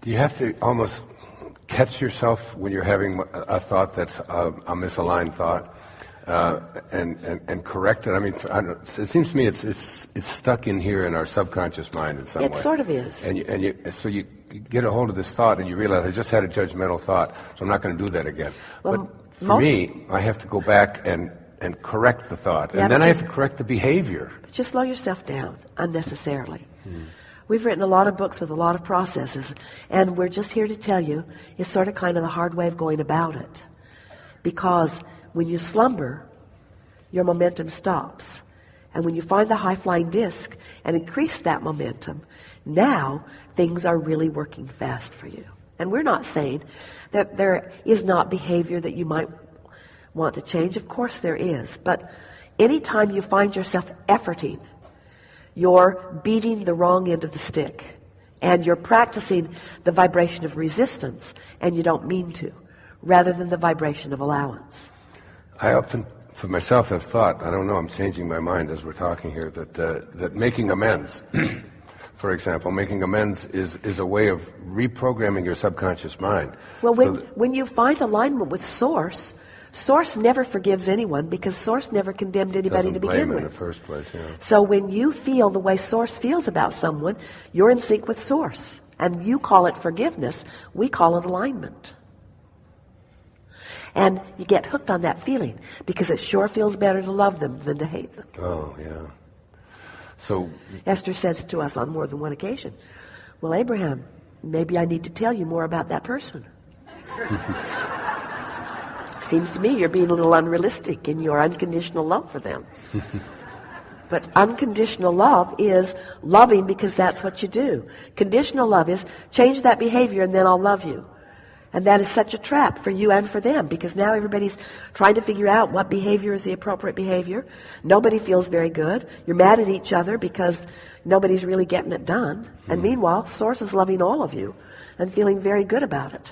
Do you have to almost catch yourself when you're having a thought that's a misaligned thought, and correct it? I mean, it seems to me it's stuck in here in our subconscious mind in some way. It sort of is. So you get a hold of this thought and you realize I just had a judgmental thought, so I'm not going to do that again. Well, but for me, I have to go back and correct the thought, and then I have to correct the behavior. Just slow yourself down unnecessarily. We've written a lot of books with a lot of processes, and we're just here to tell you it's sort of kind of the hard way of going about it. Because when you slumber, your momentum stops. And when you find the high-flying disc and increase that momentum, now things are really working fast for you. And we're not saying that there is not behavior that you might want to change. Of course there is. But anytime you find yourself efforting, you're beating the wrong end of the stick. And you're practicing the vibration of resistance, and you don't mean to, rather than the vibration of allowance. I often, for myself, have thought, I don't know, I'm changing my mind as we're talking here, that making amends, for example, making amends is a way of reprogramming your subconscious mind. Well, when you find alignment with Source, Source never forgives anyone because Source never condemned anybody to begin with. In the first place, yeah. So when you feel the way Source feels about someone, you're in sync with Source. And you call it forgiveness. We call it alignment. And you get hooked on that feeling because it sure feels better to love them than to hate them. Oh, yeah. So Esther says to us on more than one occasion, well, Abraham, maybe I need to tell you more about that person. Seems to me you're being a little unrealistic in your unconditional love for them. But unconditional love is loving because that's what you do. Conditional love is change that behavior and then I'll love you. And that is such a trap for you and for them because now everybody's trying to figure out what behavior is the appropriate behavior. Nobody feels very good. You're mad at each other because nobody's really getting it done. And meanwhile, Source is loving all of you and feeling very good about it.